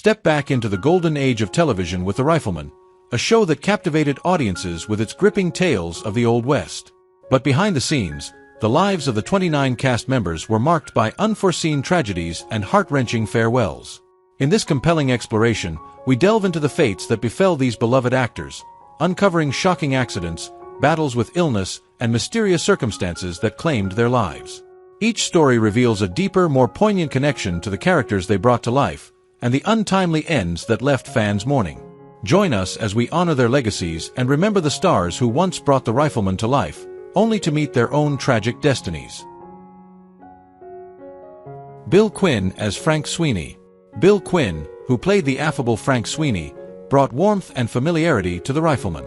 Step back into the golden age of television with The Rifleman, a show that captivated audiences with its gripping tales of the Old West. But behind the scenes, the lives of the 29 cast members were marked by unforeseen tragedies and heart-wrenching farewells. In this compelling exploration, we delve into the fates that befell these beloved actors, uncovering shocking accidents, battles with illness, and mysterious circumstances that claimed their lives. Each story reveals a deeper, more poignant connection to the characters they brought to life, and the untimely ends that left fans mourning. Join us as we honor their legacies and remember the stars who once brought the Rifleman to life, only to meet their own tragic destinies. Bill Quinn as Frank Sweeney. Bill Quinn, who played the affable Frank Sweeney, brought warmth and familiarity to the Rifleman.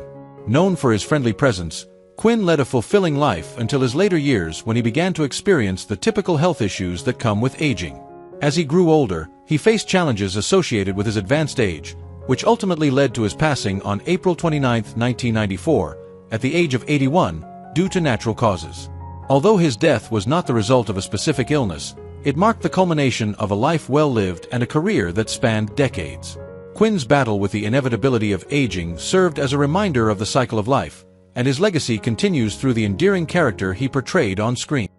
Known for his friendly presence, Quinn led a fulfilling life until his later years when he began to experience the typical health issues that come with aging. As he grew older, he faced challenges associated with his advanced age, which ultimately led to his passing on April 29, 1994, at the age of 81, due to natural causes. Although his death was not the result of a specific illness, it marked the culmination of a life well lived and a career that spanned decades. Quinn's battle with the inevitability of aging served as a reminder of the cycle of life, and his legacy continues through the endearing character he portrayed on screen.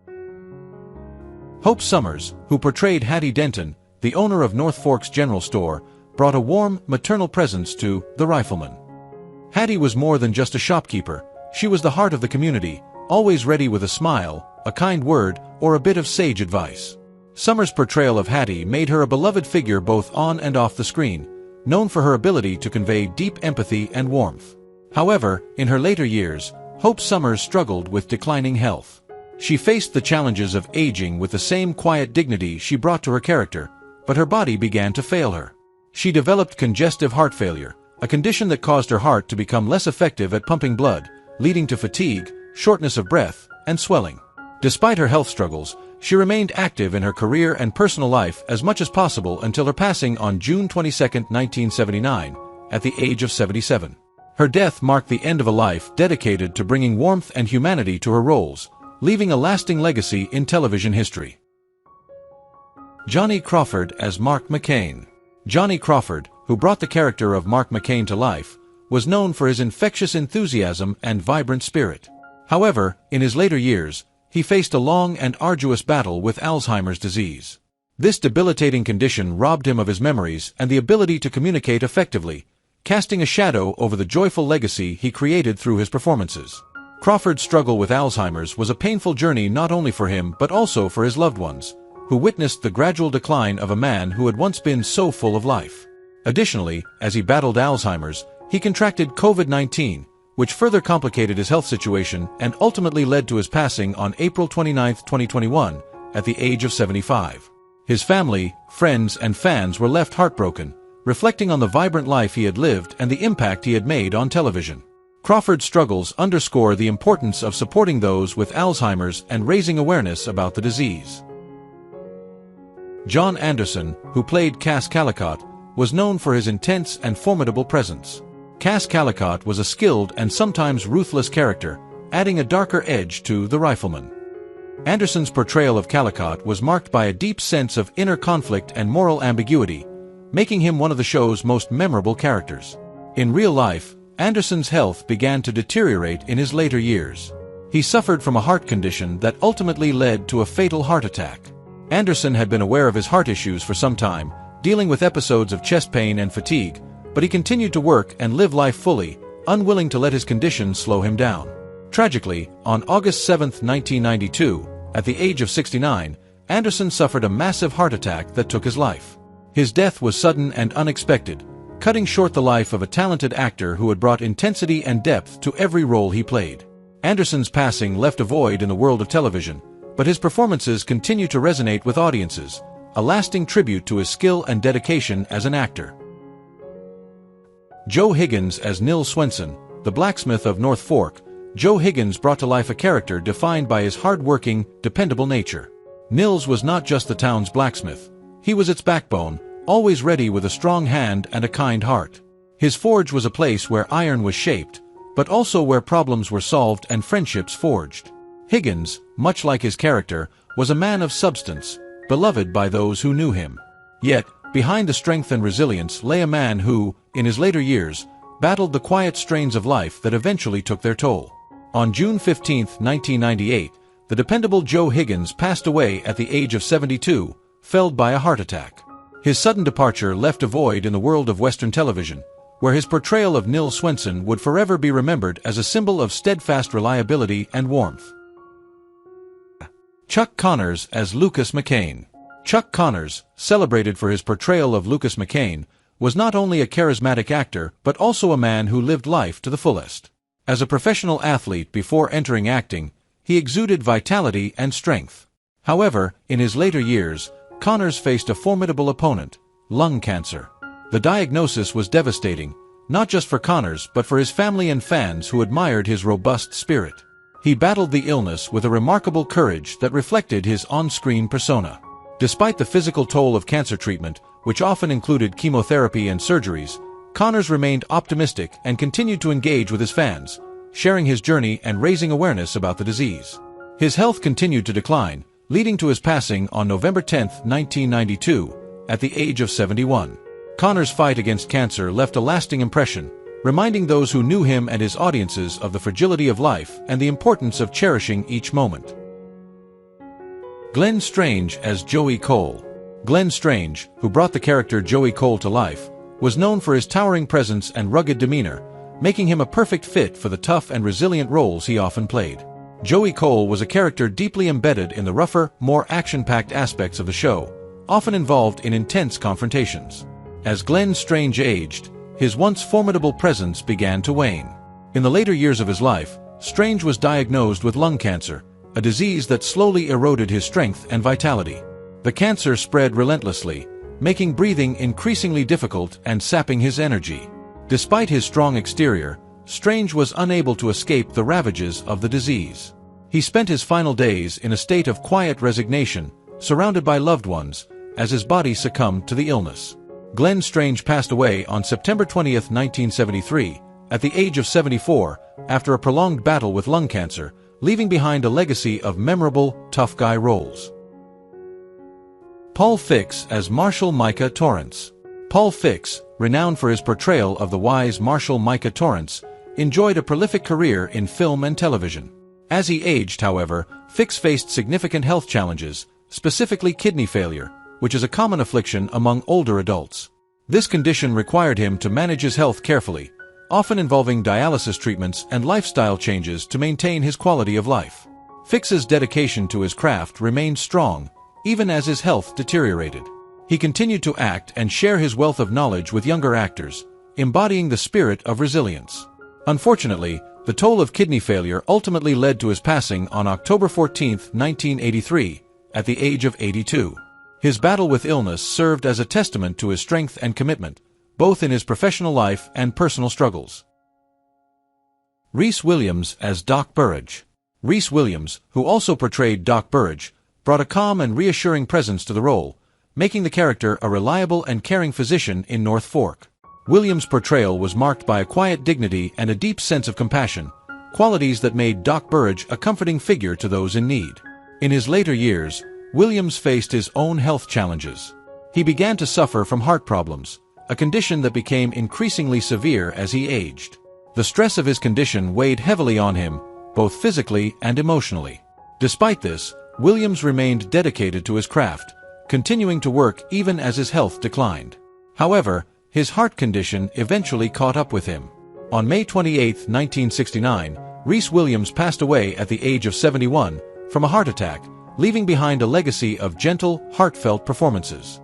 Hope Summers, who portrayed Hattie Denton, the owner of North Fork's General Store, brought a warm, maternal presence to The Rifleman. Hattie was more than just a shopkeeper. She was the heart of the community, always ready with a smile, a kind word, or a bit of sage advice. Summers' portrayal of Hattie made her a beloved figure both on and off the screen, known for her ability to convey deep empathy and warmth. However, in her later years, Hope Summers struggled with declining health. She faced the challenges of aging with the same quiet dignity she brought to her character, but her body began to fail her. She developed congestive heart failure, a condition that caused her heart to become less effective at pumping blood, leading to fatigue, shortness of breath, and swelling. Despite her health struggles, she remained active in her career and personal life as much as possible until her passing on June 22, 1979, at the age of 77. Her death marked the end of a life dedicated to bringing warmth and humanity to her roles, leaving a lasting legacy in television history. Johnny Crawford as Mark McCain. Johnny Crawford, who brought the character of Mark McCain to life, was known for his infectious enthusiasm and vibrant spirit. However, in his later years, he faced a long and arduous battle with Alzheimer's disease. This debilitating condition robbed him of his memories and the ability to communicate effectively, casting a shadow over the joyful legacy he created through his performances. Crawford's struggle with Alzheimer's was a painful journey not only for him but also for his loved ones, who witnessed the gradual decline of a man who had once been so full of life. Additionally, as he battled Alzheimer's, he contracted COVID-19, which further complicated his health situation and ultimately led to his passing on April 29, 2021, at the age of 75. His family, friends, and fans were left heartbroken, reflecting on the vibrant life he had lived and the impact he had made on television. Crawford's struggles underscore the importance of supporting those with Alzheimer's and raising awareness about the disease. John Anderson, who played Cass Callicott, was known for his intense and formidable presence. Cass Callicott was a skilled and sometimes ruthless character, adding a darker edge to The Rifleman. Anderson's portrayal of Callicott was marked by a deep sense of inner conflict and moral ambiguity, making him one of the show's most memorable characters. In real life, Anderson's health began to deteriorate in his later years. He suffered from a heart condition that ultimately led to a fatal heart attack. Anderson had been aware of his heart issues for some time, dealing with episodes of chest pain and fatigue, but he continued to work and live life fully, unwilling to let his condition slow him down. Tragically, on August 7, 1992, at the age of 69, Anderson suffered a massive heart attack that took his life. His death was sudden and unexpected, cutting short the life of a talented actor who had brought intensity and depth to every role he played. Anderson's passing left a void in the world of television, but his performances continue to resonate with audiences, a lasting tribute to his skill and dedication as an actor. Joe Higgins as Nils Swenson, the blacksmith of North Fork. Joe Higgins brought to life a character defined by his hard-working, dependable nature. Nils was not just the town's blacksmith. He was its backbone, always ready with a strong hand and a kind heart. His forge was a place where iron was shaped, but also where problems were solved and friendships forged. Higgins, much like his character, was a man of substance, beloved by those who knew him. Yet, behind the strength and resilience lay a man who, in his later years, battled the quiet strains of life that eventually took their toll. On June 15, 1998, the dependable Joe Higgins passed away at the age of 72, felled by a heart attack. His sudden departure left a void in the world of Western television, where his portrayal of Nil Swenson would forever be remembered as a symbol of steadfast reliability and warmth. Chuck Connors as Lucas McCain. Chuck Connors, celebrated for his portrayal of Lucas McCain, was not only a charismatic actor but also a man who lived life to the fullest. As a professional athlete before entering acting, he exuded vitality and strength. However, in his later years, Connors faced a formidable opponent, lung cancer. The diagnosis was devastating, not just for Connors but for his family and fans who admired his robust spirit. He battled the illness with a remarkable courage that reflected his on-screen persona. Despite the physical toll of cancer treatment, which often included chemotherapy and surgeries, Connors remained optimistic and continued to engage with his fans, sharing his journey and raising awareness about the disease. His health continued to decline, leading to his passing on November 10, 1992, at the age of 71. Connors' fight against cancer left a lasting impression, reminding those who knew him and his audiences of the fragility of life and the importance of cherishing each moment. Glenn Strange as Joey Cole. Glenn Strange, who brought the character Joey Cole to life, was known for his towering presence and rugged demeanor, making him a perfect fit for the tough and resilient roles he often played. Joey Cole was a character deeply embedded in the rougher, more action-packed aspects of the show, often involved in intense confrontations. As Glenn Strange aged, his once formidable presence began to wane. In the later years of his life, Strange was diagnosed with lung cancer, a disease that slowly eroded his strength and vitality. The cancer spread relentlessly, making breathing increasingly difficult and sapping his energy. Despite his strong exterior, Strange was unable to escape the ravages of the disease. He spent his final days in a state of quiet resignation, surrounded by loved ones, as his body succumbed to the illness. Glenn Strange passed away on September 20, 1973, at the age of 74, after a prolonged battle with lung cancer, leaving behind a legacy of memorable, tough guy roles. Paul Fix as Marshal Micah Torrance. Paul Fix, renowned for his portrayal of the wise Marshal Micah Torrance, enjoyed a prolific career in film and television. As he aged, however, Fix faced significant health challenges, specifically kidney failure, which is a common affliction among older adults. This condition required him to manage his health carefully, often involving dialysis treatments and lifestyle changes to maintain his quality of life. Fix's dedication to his craft remained strong, even as his health deteriorated. He continued to act and share his wealth of knowledge with younger actors, embodying the spirit of resilience. Unfortunately, the toll of kidney failure ultimately led to his passing on October 14, 1983, at the age of 82. His battle with illness served as a testament to his strength and commitment, both in his professional life and personal struggles. Reys Williams as Doc Burrage. Reys Williams, who also portrayed Doc Burrage, brought a calm and reassuring presence to the role, making the character a reliable and caring physician in North Fork. Williams' portrayal was marked by a quiet dignity and a deep sense of compassion, qualities that made Doc Burrage a comforting figure to those in need. In his later years, Williams faced his own health challenges. He began to suffer from heart problems, a condition that became increasingly severe as he aged. The stress of his condition weighed heavily on him, both physically and emotionally. Despite this, Williams remained dedicated to his craft, continuing to work even as his health declined. However, his heart condition eventually caught up with him. On May 28, 1969, Reys Williams passed away at the age of 71 from a heart attack, leaving behind a legacy of gentle, heartfelt performances.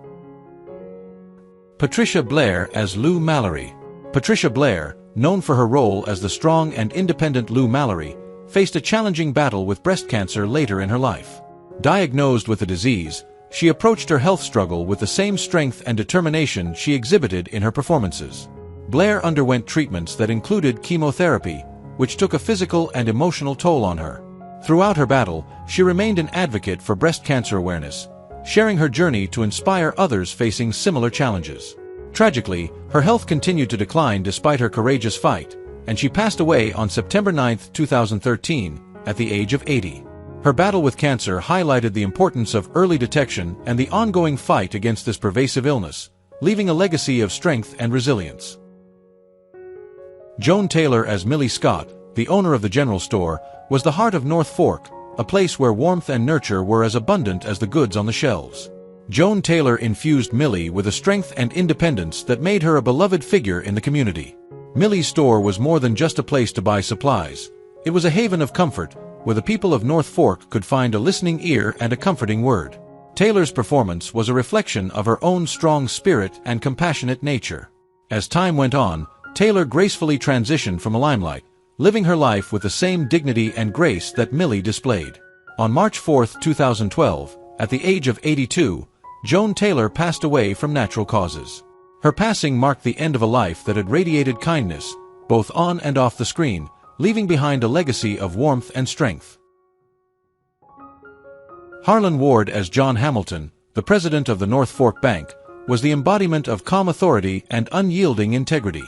Patricia Blair as Lou Mallory. Patricia Blair, known for her role as the strong and independent Lou Mallory, faced a challenging battle with breast cancer later in her life. Diagnosed with the disease, she approached her health struggle with the same strength and determination she exhibited in her performances. Blair underwent treatments that included chemotherapy, which took a physical and emotional toll on her. Throughout her battle, she remained an advocate for breast cancer awareness, sharing her journey to inspire others facing similar challenges. Tragically, her health continued to decline despite her courageous fight, and she passed away on September 9, 2013, at the age of 80. Her battle with cancer highlighted the importance of early detection and the ongoing fight against this pervasive illness, leaving a legacy of strength and resilience. Joan Taylor as Millie Scott, the owner of the general store, was the heart of North Fork, a place where warmth and nurture were as abundant as the goods on the shelves. Joan Taylor infused Millie with a strength and independence that made her a beloved figure in the community. Millie's store was more than just a place to buy supplies. It was a haven of comfort, where the people of North Fork could find a listening ear and a comforting word. Taylor's performance was a reflection of her own strong spirit and compassionate nature. As time went on, Taylor gracefully transitioned from the limelight, living her life with the same dignity and grace that Millie displayed. On March 4, 2012, at the age of 82, Joan Taylor passed away from natural causes. Her passing marked the end of a life that had radiated kindness, both on and off the screen, leaving behind a legacy of warmth and strength. Harlen Ward as John Hamilton, the president of the North Fork Bank, was the embodiment of calm authority and unyielding integrity.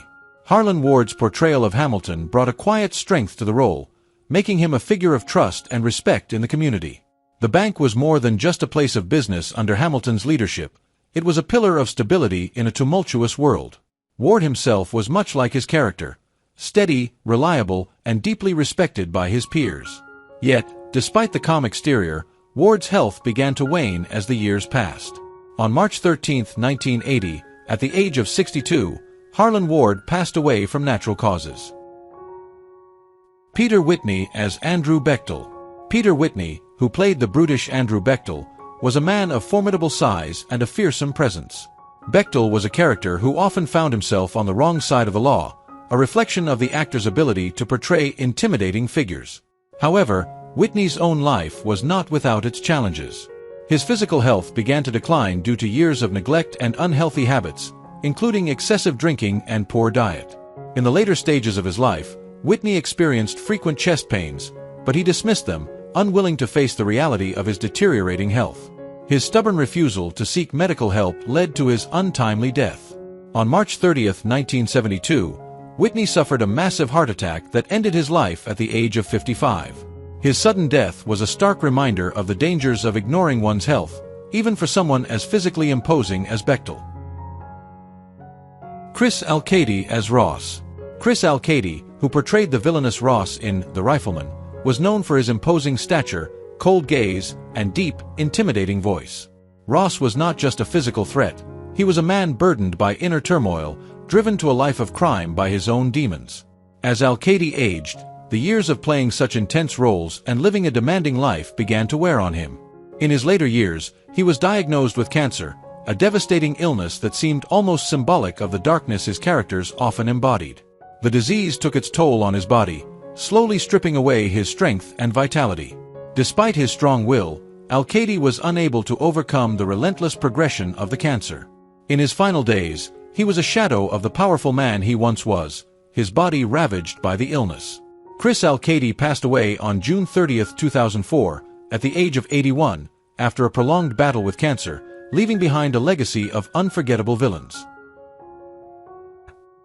Harlen Ward's portrayal of Hamilton brought a quiet strength to the role, making him a figure of trust and respect in the community. The bank was more than just a place of business under Hamilton's leadership. It was a pillar of stability in a tumultuous world. Ward himself was much like his character, steady, reliable, and deeply respected by his peers. Yet, despite the calm exterior, Ward's health began to wane as the years passed. On March 13, 1980, at the age of 62, Harlen Ward passed away from natural causes. Peter Whitney as Andrew Bechtel. Peter Whitney, who played the brutish Andrew Bechtel, was a man of formidable size and a fearsome presence. Bechtel was a character who often found himself on the wrong side of the law, a reflection of the actor's ability to portray intimidating figures. However, Whitney's own life was not without its challenges. His physical health began to decline due to years of neglect and unhealthy habits, including excessive drinking and poor diet. In the later stages of his life, Whitney experienced frequent chest pains, but he dismissed them, unwilling to face the reality of his deteriorating health. His stubborn refusal to seek medical help led to his untimely death. On March 30, 1972, Whitney suffered a massive heart attack that ended his life at the age of 55. His sudden death was a stark reminder of the dangers of ignoring one's health, even for someone as physically imposing as Bechtel. Chris Alcady as Ross. Chris Alcady, who portrayed the villainous Ross in The Rifleman, was known for his imposing stature, cold gaze, and deep, intimidating voice. Ross was not just a physical threat. He was a man burdened by inner turmoil, driven to a life of crime by his own demons. As Alcady aged, the years of playing such intense roles and living a demanding life began to wear on him. In his later years, he was diagnosed with cancer, a devastating illness that seemed almost symbolic of the darkness his characters often embodied. The disease took its toll on his body, slowly stripping away his strength and vitality. Despite his strong will, Alcady was unable to overcome the relentless progression of the cancer. In his final days, he was a shadow of the powerful man he once was, his body ravaged by the illness. Chris Alcady passed away on June 30, 2004, at the age of 81, after a prolonged battle with cancer, leaving behind a legacy of unforgettable villains.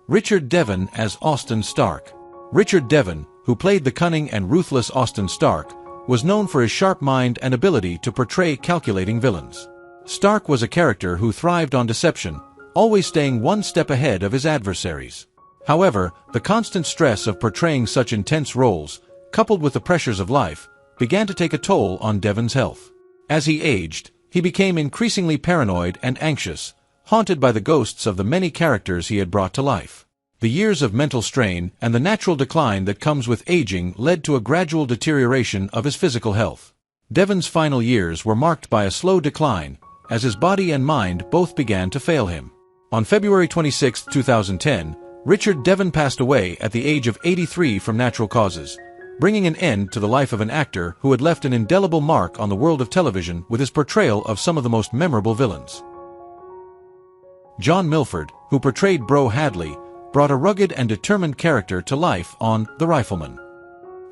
Richard Devon as Austin Stark. Richard Devon, who played the cunning and ruthless Austin Stark, was known for his sharp mind and ability to portray calculating villains. Stark was a character who thrived on deception, always staying one step ahead of his adversaries. However, the constant stress of portraying such intense roles, coupled with the pressures of life, began to take a toll on Devon's health. As he aged, he became increasingly paranoid and anxious, haunted by the ghosts of the many characters he had brought to life. The years of mental strain and the natural decline that comes with aging led to a gradual deterioration of his physical health. Devon's final years were marked by a slow decline, as his body and mind both began to fail him. On February 26, 2010, Richard Devon passed away at the age of 83 from natural causes, bringing an end to the life of an actor who had left an indelible mark on the world of television with his portrayal of some of the most memorable villains. John Milford, who portrayed Bro Hadley, brought a rugged and determined character to life on The Rifleman.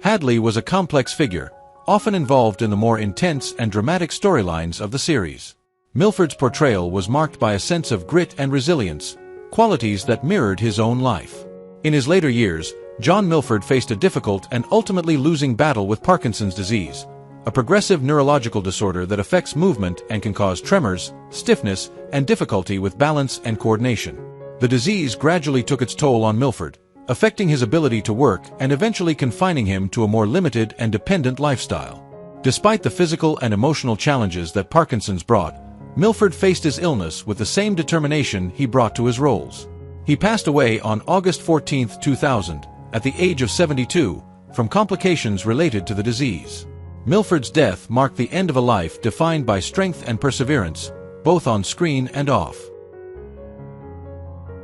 Hadley was a complex figure, often involved in the more intense and dramatic storylines of the series. Milford's portrayal was marked by a sense of grit and resilience, qualities that mirrored his own life. In his later years, John Milford faced a difficult and ultimately losing battle with Parkinson's disease, a progressive neurological disorder that affects movement and can cause tremors, stiffness, and difficulty with balance and coordination. The disease gradually took its toll on Milford, affecting his ability to work and eventually confining him to a more limited and dependent lifestyle. Despite the physical and emotional challenges that Parkinson's brought, Milford faced his illness with the same determination he brought to his roles. He passed away on August 14, 2000, at the age of 72, from complications related to the disease. Milford's death marked the end of a life defined by strength and perseverance, both on screen and off.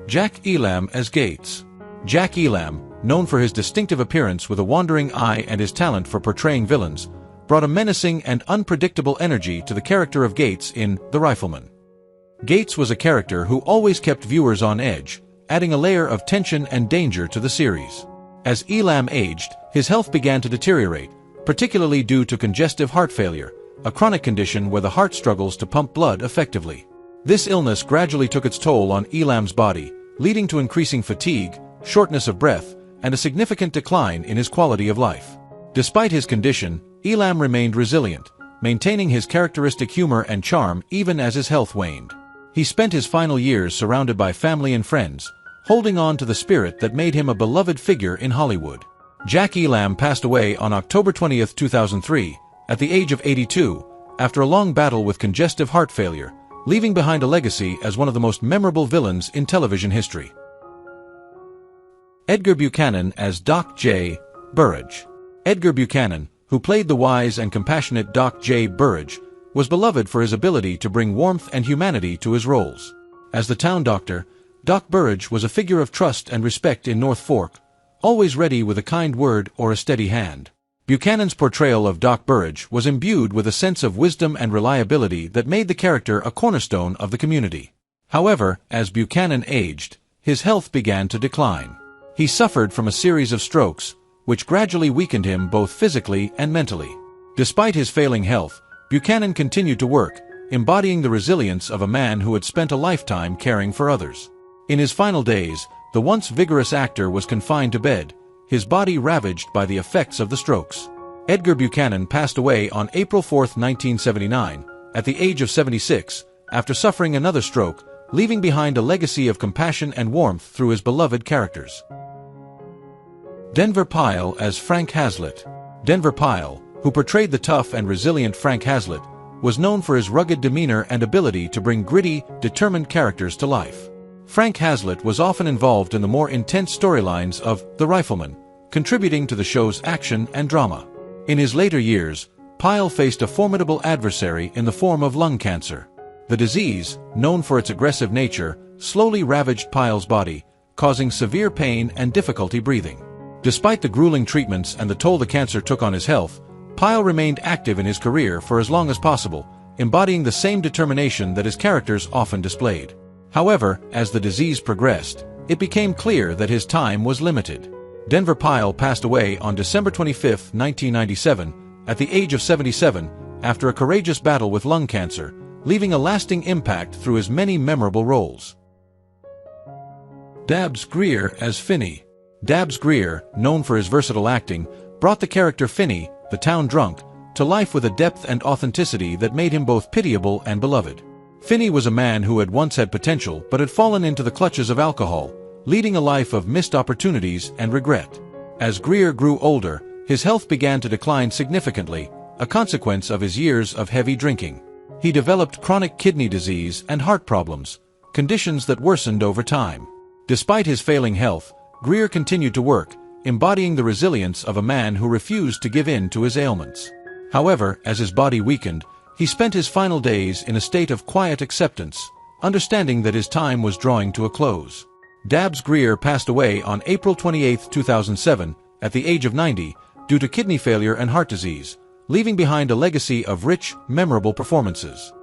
Jack Elam as Gates. Jack Elam, known for his distinctive appearance with a wandering eye and his talent for portraying villains, brought a menacing and unpredictable energy to the character of Gates in The Rifleman. Gates was a character who always kept viewers on edge, adding a layer of tension and danger to the series. As Elam aged, his health began to deteriorate, particularly due to congestive heart failure, a chronic condition where the heart struggles to pump blood effectively. This illness gradually took its toll on Elam's body, leading to increasing fatigue, shortness of breath, and a significant decline in his quality of life. Despite his condition, Elam remained resilient, maintaining his characteristic humor and charm even as his health waned. He spent his final years surrounded by family and friends, holding on to the spirit that made him a beloved figure in Hollywood. Jack Elam passed away on October 20, 2003, at the age of 82, after a long battle with congestive heart failure, leaving behind a legacy as one of the most memorable villains in television history. Edgar Buchanan as Doc J. Burrage. Edgar Buchanan, who played the wise and compassionate Doc J. Burrage, was beloved for his ability to bring warmth and humanity to his roles. As the town doctor, Doc Burrage was a figure of trust and respect in North Fork, always ready with a kind word or a steady hand. Buchanan's portrayal of Doc Burrage was imbued with a sense of wisdom and reliability that made the character a cornerstone of the community. However, as Buchanan aged, his health began to decline. He suffered from a series of strokes, which gradually weakened him both physically and mentally. Despite his failing health, Buchanan continued to work, embodying the resilience of a man who had spent a lifetime caring for others. In his final days, the once vigorous actor was confined to bed, his body ravaged by the effects of the strokes. Edgar Buchanan passed away on April 4, 1979, at the age of 76, after suffering another stroke, leaving behind a legacy of compassion and warmth through his beloved characters. Denver Pyle as Frank Hazlitt. Denver Pyle, who portrayed the tough and resilient Frank Hazlitt, was known for his rugged demeanor and ability to bring gritty, determined characters to life. Frank Hazlitt was often involved in the more intense storylines of The Rifleman, contributing to the show's action and drama. In his later years, Pyle faced a formidable adversary in the form of lung cancer. The disease, known for its aggressive nature, slowly ravaged Pyle's body, causing severe pain and difficulty breathing. Despite the grueling treatments and the toll the cancer took on his health, Pyle remained active in his career for as long as possible, embodying the same determination that his characters often displayed. However, as the disease progressed, it became clear that his time was limited. Denver Pyle passed away on December 25, 1997, at the age of 77, after a courageous battle with lung cancer, leaving a lasting impact through his many memorable roles. Dabbs Greer as Finney. Dabbs Greer, known for his versatile acting, brought the character Finney, the town drunk, to life with a depth and authenticity that made him both pitiable and beloved. Finney was a man who had once had potential but had fallen into the clutches of alcohol, leading a life of missed opportunities and regret. As Greer grew older, his health began to decline significantly, a consequence of his years of heavy drinking. He developed chronic kidney disease and heart problems, conditions that worsened over time. Despite his failing health, Greer continued to work, embodying the resilience of a man who refused to give in to his ailments. However, as his body weakened, he spent his final days in a state of quiet acceptance, understanding that his time was drawing to a close. Dabbs Greer passed away on April 28, 2007, at the age of 90, due to kidney failure and heart disease, leaving behind a legacy of rich, memorable performances.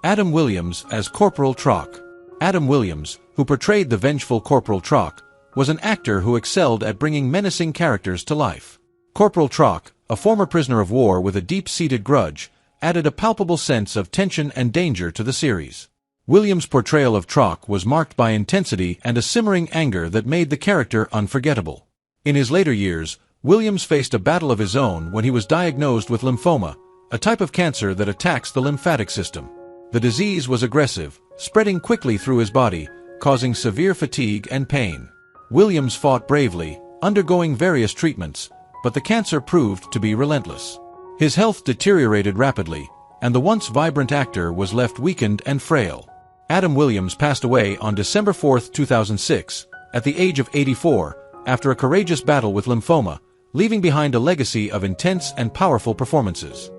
Adam Williams as Corporal Trock. Adam Williams, who portrayed the vengeful Corporal Trock, was an actor who excelled at bringing menacing characters to life. Corporal Trock, a former prisoner of war with a deep-seated grudge, added a palpable sense of tension and danger to the series. Williams' portrayal of Trock was marked by intensity and a simmering anger that made the character unforgettable. In his later years, Williams faced a battle of his own when he was diagnosed with lymphoma, a type of cancer that attacks the lymphatic system. The disease was aggressive, spreading quickly through his body, causing severe fatigue and pain. Williams fought bravely, undergoing various treatments, but the cancer proved to be relentless. His health deteriorated rapidly, and the once vibrant actor was left weakened and frail. Adam Williams passed away on December 4, 2006, at the age of 84, after a courageous battle with lymphoma, leaving behind a legacy of intense and powerful performances.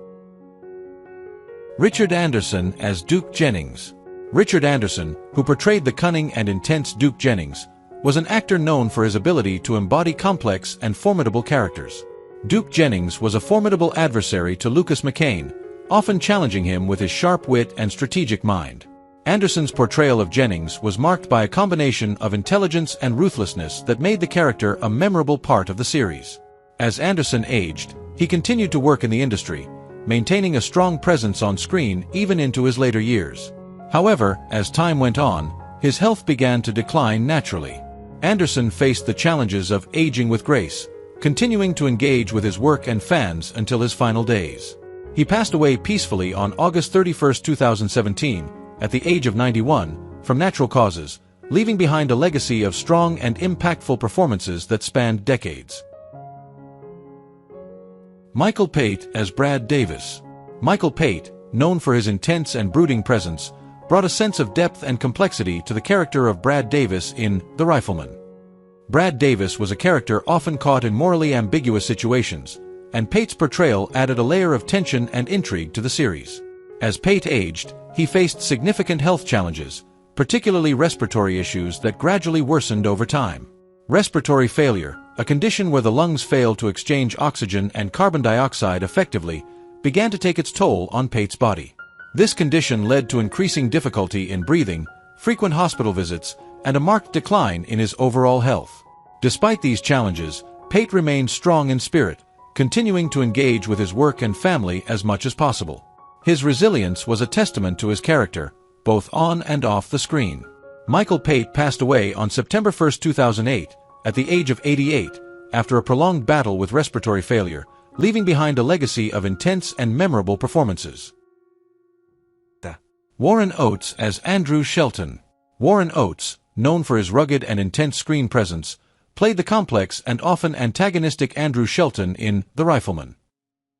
Richard Anderson as Duke Jennings. Richard Anderson, who portrayed the cunning and intense Duke Jennings, was an actor known for his ability to embody complex and formidable characters. Duke Jennings was a formidable adversary to Lucas McCain, often challenging him with his sharp wit and strategic mind. Anderson's portrayal of Jennings was marked by a combination of intelligence and ruthlessness that made the character a memorable part of the series. As Anderson aged, he continued to work in the industry, maintaining a strong presence on screen even into his later years. However, as time went on, his health began to decline naturally. Anderson faced the challenges of aging with grace, continuing to engage with his work and fans until his final days. He passed away peacefully on August 31, 2017, at the age of 91, from natural causes, leaving behind a legacy of strong and impactful performances that spanned decades. Michael Pate as Brad Davis. Michael Pate, known for his intense and brooding presence, brought a sense of depth and complexity to the character of Brad Davis in The Rifleman. Brad Davis was a character often caught in morally ambiguous situations, and Pate's portrayal added a layer of tension and intrigue to the series. As Pate aged, he faced significant health challenges, particularly respiratory issues that gradually worsened over time. Respiratory failure, a condition where the lungs fail to exchange oxygen and carbon dioxide effectively, began to take its toll on Pate's body. This condition led to increasing difficulty in breathing, frequent hospital visits, and a marked decline in his overall health. Despite these challenges, Pate remained strong in spirit, continuing to engage with his work and family as much as possible. His resilience was a testament to his character, both on and off the screen. Michael Pate passed away on September 1, 2008, at the age of 88, after a prolonged battle with respiratory failure, leaving behind a legacy of intense and memorable performances. Warren Oates as Andrew Shelton. Warren Oates, known for his rugged and intense screen presence, played the complex and often antagonistic Andrew Shelton in The Rifleman.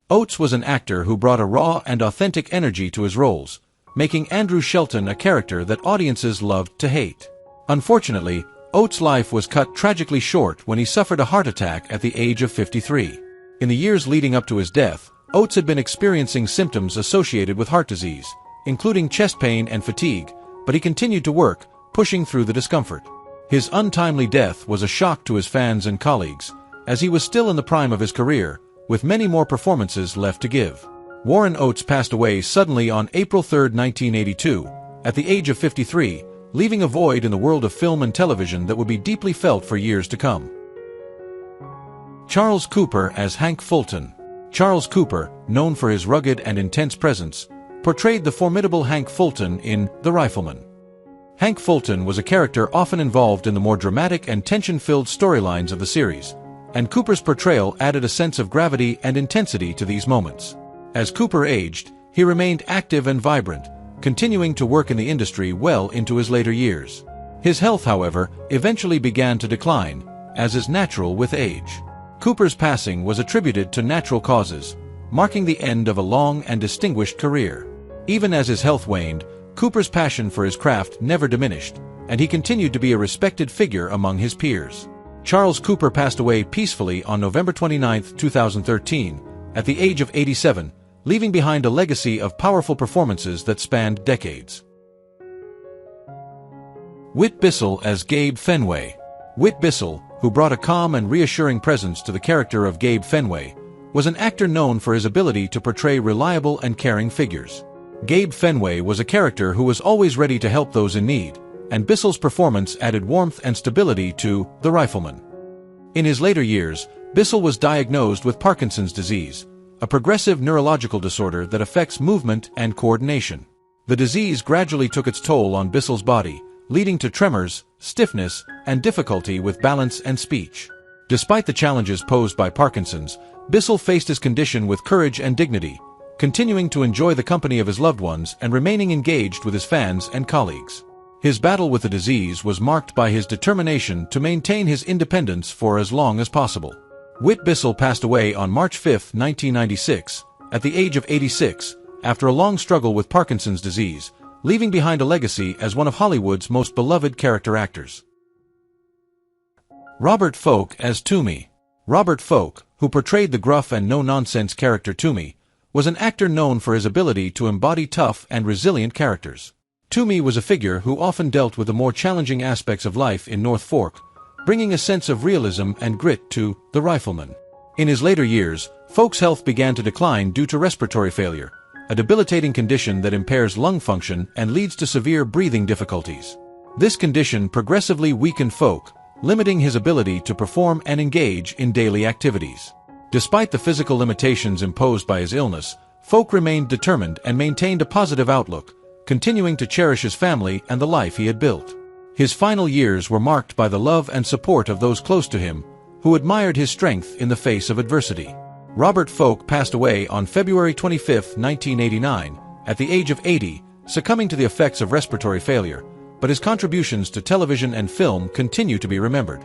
Oates was an actor who brought a raw and authentic energy to his roles, making Andrew Shelton a character that audiences loved to hate. Unfortunately, Oates' life was cut tragically short when he suffered a heart attack at the age of 53. In the years leading up to his death, Oates had been experiencing symptoms associated with heart disease, including chest pain and fatigue, but he continued to work, pushing through the discomfort. His untimely death was a shock to his fans and colleagues, as he was still in the prime of his career, with many more performances left to give. Warren Oates passed away suddenly on April 3, 1982, at the age of 53, leaving a void in the world of film and television that would be deeply felt for years to come. Charles Cooper as Hank Fulton. Charles Cooper, known for his rugged and intense presence, portrayed the formidable Hank Fulton in The Rifleman. Hank Fulton was a character often involved in the more dramatic and tension-filled storylines of the series, and Cooper's portrayal added a sense of gravity and intensity to these moments. As Cooper aged, he remained active and vibrant, continuing to work in the industry well into his later years. His health, however, eventually began to decline, as is natural with age. Cooper's passing was attributed to natural causes, marking the end of a long and distinguished career. Even as his health waned, Cooper's passion for his craft never diminished, and he continued to be a respected figure among his peers. Charles Cooper passed away peacefully on November 29, 2013, at the age of 87, leaving behind a legacy of powerful performances that spanned decades. Whit Bissell as Gabe Fenway. Whit Bissell, who brought a calm and reassuring presence to the character of Gabe Fenway, was an actor known for his ability to portray reliable and caring figures. Gabe Fenway was a character who was always ready to help those in need, and Bissell's performance added warmth and stability to The Rifleman. In his later years, Bissell was diagnosed with Parkinson's disease, a progressive neurological disorder that affects movement and coordination. The disease gradually took its toll on Bissell's body, leading to tremors, stiffness, and difficulty with balance and speech. Despite the challenges posed by Parkinson's, Bissell faced his condition with courage and dignity, continuing to enjoy the company of his loved ones and remaining engaged with his fans and colleagues. His battle with the disease was marked by his determination to maintain his independence for as long as possible. Whit Bissell passed away on March 5, 1996, at the age of 86, after a long struggle with Parkinson's disease, leaving behind a legacy as one of Hollywood's most beloved character actors. Robert Folk as Toomey. Robert Folk, who portrayed the gruff and no-nonsense character Toomey, was an actor known for his ability to embody tough and resilient characters. Toomey was a figure who often dealt with the more challenging aspects of life in North Fork, bringing a sense of realism and grit to The Rifleman. In his later years, Folk's health began to decline due to respiratory failure, a debilitating condition that impairs lung function and leads to severe breathing difficulties. This condition progressively weakened Folk, limiting his ability to perform and engage in daily activities. Despite the physical limitations imposed by his illness, Folk remained determined and maintained a positive outlook, continuing to cherish his family and the life he had built. His final years were marked by the love and support of those close to him, who admired his strength in the face of adversity. Robert Folk passed away on February 25, 1989, at the age of 80, succumbing to the effects of respiratory failure, but his contributions to television and film continue to be remembered.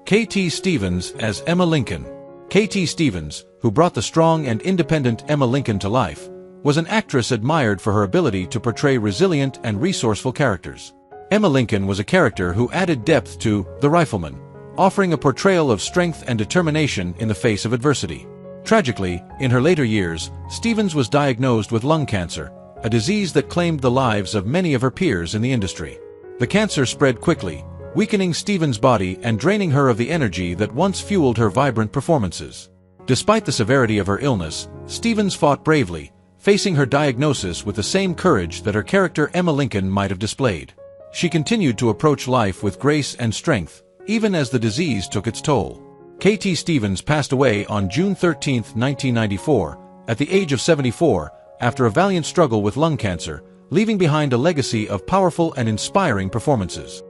K.T. Stevens as Emma Lincoln. K.T. Stevens, who brought the strong and independent Emma Lincoln to life, was an actress admired for her ability to portray resilient and resourceful characters. Emma Lincoln was a character who added depth to The Rifleman, offering a portrayal of strength and determination in the face of adversity. Tragically, in her later years, Stevens was diagnosed with lung cancer, a disease that claimed the lives of many of her peers in the industry. The cancer spread quickly, weakening Stevens' body and draining her of the energy that once fueled her vibrant performances. Despite the severity of her illness, Stevens fought bravely, facing her diagnosis with the same courage that her character Emma Lincoln might have displayed. She continued to approach life with grace and strength, even as the disease took its toll. K.T. Stevens passed away on June 13, 1994, at the age of 74, after a valiant struggle with lung cancer, leaving behind a legacy of powerful and inspiring performances.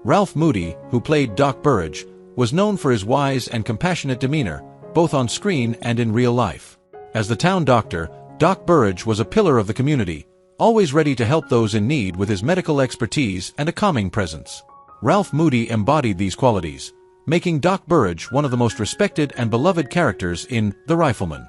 Ralph Moody, who played Doc Burridge, was known for his wise and compassionate demeanor, both on screen and in real life. As the town doctor, Doc Burridge was a pillar of the community, always ready to help those in need with his medical expertise and a calming presence. Ralph Moody embodied these qualities, making Doc Burridge one of the most respected and beloved characters in The Rifleman.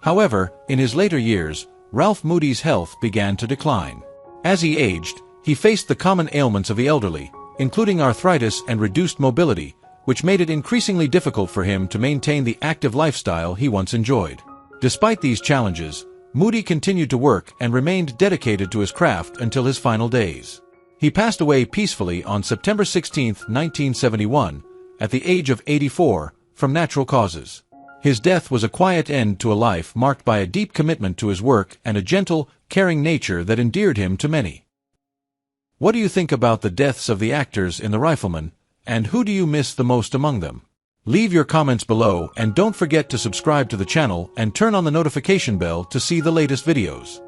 However, in his later years, Ralph Moody's health began to decline. As he aged, he faced the common ailments of the elderly, including arthritis and reduced mobility, which made it increasingly difficult for him to maintain the active lifestyle he once enjoyed. Despite these challenges, Moody continued to work and remained dedicated to his craft until his final days. He passed away peacefully on September 16, 1971, at the age of 84, from natural causes. His death was a quiet end to a life marked by a deep commitment to his work and a gentle, caring nature that endeared him to many. What do you think about the deaths of the actors in The Rifleman, and who do you miss the most among them? Leave your comments below and don't forget to subscribe to the channel and turn on the notification bell to see the latest videos.